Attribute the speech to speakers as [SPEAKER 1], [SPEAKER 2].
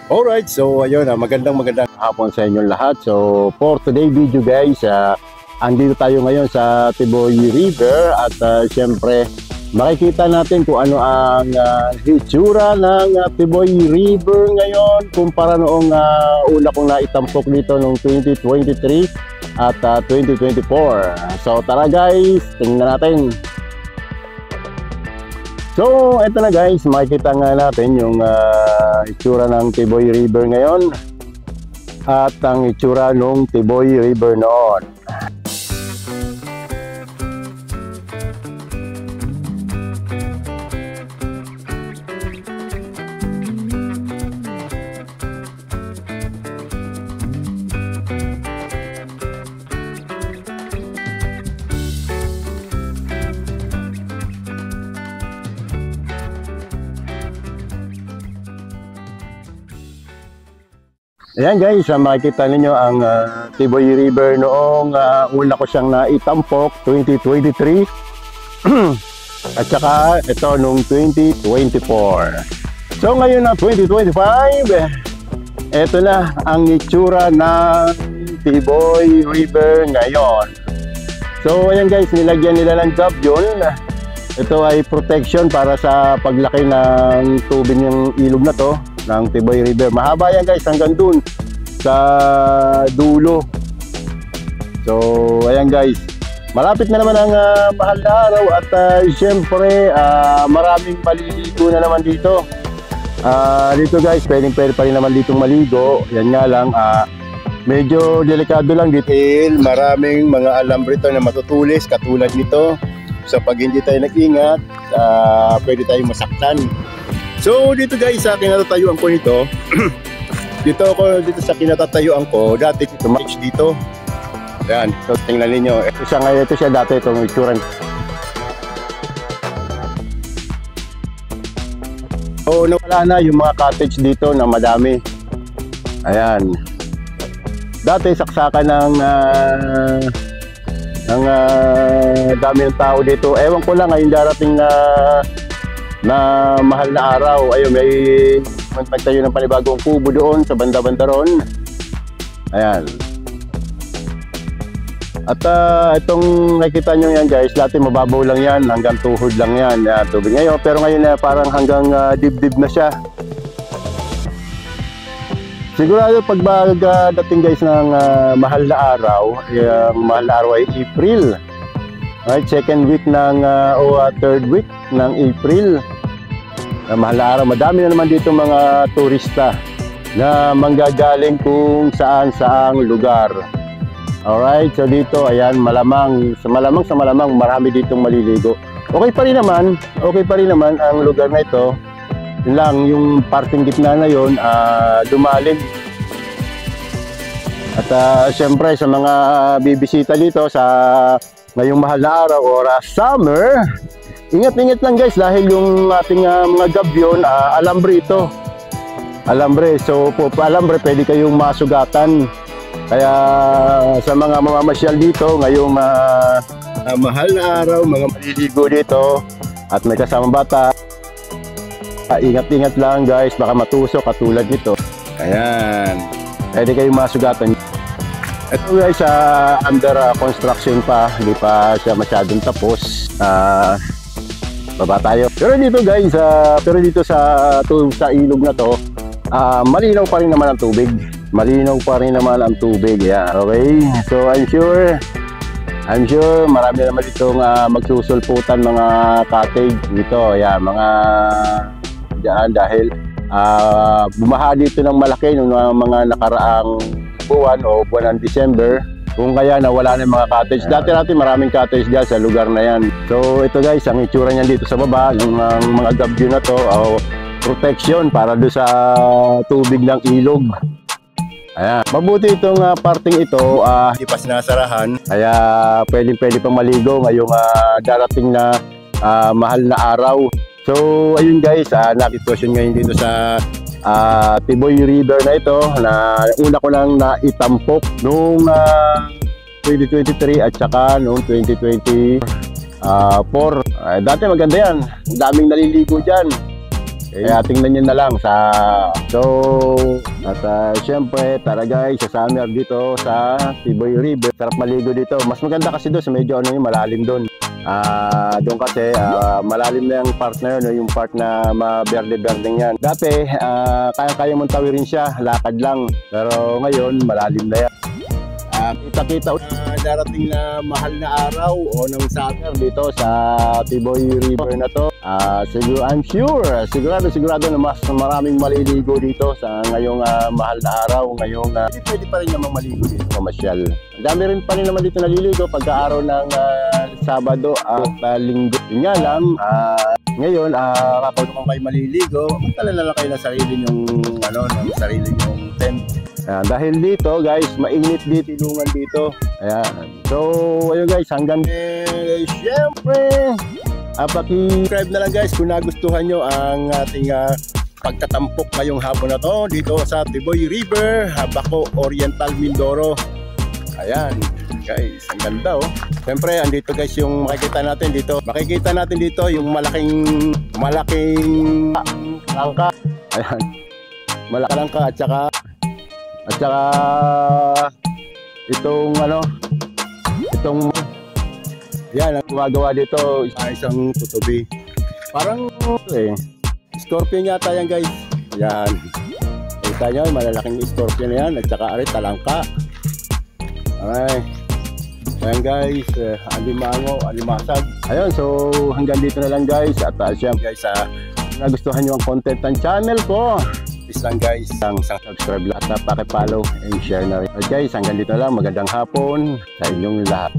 [SPEAKER 1] Alright, so ayun, magandang hapon sa inyong lahat. So for today video guys, andito tayo ngayon sa Tiboy River at syempre makikita natin kung ano ang hitsura ng Tiboy River ngayon kumpara noong una kong naitampok dito noong 2023 at 2024. So tara guys, tingnan natin. So, ito na guys, makikita nga natin yung itsura ng Tiboy River ngayon at ang itsura ng Tiboy River noon. Ayan guys, makikita ninyo ang Tiboy River noong una ko siyang naitampok 2023 at saka ito noong 2024. So ngayon na 2025, ito na ang itsura ng Tiboy River ngayon. So ayan guys, nilagyan nila ng gabyon. Ito ay protection para sa paglaki ng tubig ng ilog na to ng Tiboy River. Mahaba yan guys hanggang dun sa dulo. So ayan guys, malapit na naman ang mahal na araw at syempre maraming maliligo na naman dito. Dito guys, pwede pa rin naman ditong maligo. Yan nga lang, medyo delikado lang dito. Maraming mga alambre ito na matutulis katulad nito. So pag hindi tayo nag-ingat, pwede tayong masaktan. So dito guys, sa kinatatayuan ko nito dito sa kinatatayuan ko dati tumatch dito. Ayan, so tingnan ninyo, ito siya dati, itong itsura. So nawala na yung mga cottage dito na madami. Ayan, dati saksakan ng dami ng tao dito. Ewan ko lang ngayon darating na mahal na araw. Ayun, may nagtayo ng panibagong kubo doon sa banda-banda ron. Ayan. At itong nakikita nyo yan guys, dati mababaw lang yan, hanggang tuhod lang yan, tubig ngayon. Pero ngayon parang hanggang dibdib na siya. Sigurado pag dating guys ng mahal na araw, yung mahal na araw ay April. Right, second week ng o third week ng April. Mahal na araw, madami na naman dito mga turista na manggagaling kung saan-saang lugar. Alright, so dito ayan, malamang sa malamang marami ditong maliligo. Okay pa rin naman ang lugar na ito. Yun lang, yung parting gitna na yun, dumalim. At syempre sa mga bibisita dito sa ngayong mahal na araw or summer, ingat-ingat lang guys dahil yung ating mga gabyon, alambre ito. Alambre, so po alambre pwede kayong masugatan. Kaya sa mga mamamasyal dito ngayong mahal na araw, mga maliligo dito at may kasamang bata, ingat-ingat lang guys, baka matusok katulad nito. Ayan, pwede kayong masugatan. Ito guys, under construction pa, hindi pa siya masyadong tapos. Baba tayo. Pero dito guys, sa ilog na to, malinaw pa rin naman ang tubig. Yeah, okay. So I'm sure marami naman ditong magsusulputan mga cottage dito. Yeah, mga diyan dahil bumaha dito ng malaki nung mga nakaraang buwan o buwan ng December. Kung kaya nawala na yung mga cottage. Dati maraming cottage dyan sa lugar na yan. So ito guys, ang itsura niyan dito sa baba, yung mga gabyo na to, protection para doon sa tubig ng ilog. Ayan. Mabuti itong parting ito, hindi pa sinasarahan. Kaya pwede pang maligo ngayong darating na mahal na araw. So ayun guys, nakitwasyon ngayon dito sa Tiboy River na ito na una ko lang naitampok noong 2023 at saka noong 2024. Dati maganda yan, daming naliligo dyan. Kaya tingnan nyo na lang sa... So, at syempre, tara guys, sa summer dito sa Tiboy River. Sarap maligo dito. Mas maganda kasi doon sa medyo ano yung malalim doon. Doon kasi malalim na yung partner, no? Yung part na maberde-berde yan. Dati, kaya-kaya mong tawirin siya, lakad lang. Pero ngayon, malalim na yan. Kita-kita darating na mahal na araw o ng summer dito sa Tiboy River na to. I'm sure, sigurado na mas maraming maliligo dito sa ngayong mahal na araw. Ngayong pwede pa rin namang maligo dito, mamasyal. Dami rin pa rin naman dito naliligo pagka-araw ng Sabado at Linggo. Yun nga lang, ngayon, kapag kung kayo maliligo, magtala na lang kayo ng sarili nyong, ng sarili nyong tent. Dahil dito guys, mainit dito, ilungan dito. Ayan. So, ayun guys, hanggang syempre, paki-subscribe na lang guys kung nagustuhan nyo ang ating pagtatampok ngayong hapon na to dito sa Tiboy River, Baco Oriental, Mindoro. Ayan guys, ang ganda oh. Siyempre, andito guys yung makikita natin dito. Makikita natin dito yung malaking langka. Ayan. Malaking langka at saka itong yan ang gumagawa dito isang tutubi. Parang scorpion yata yan guys. Yan. Kita nyo, malalaking scorpion yan at saka talangka. Alright. Ayan guys, alimasag. Ayun, so hanggang dito na lang guys. At syempre guys, nagustuhan nyo ang content ng channel ko. Please lang guys, subscribe lahat na, paki-follow and share na rin. At guys, hanggang dito lang, magandang hapon sa inyong lahat.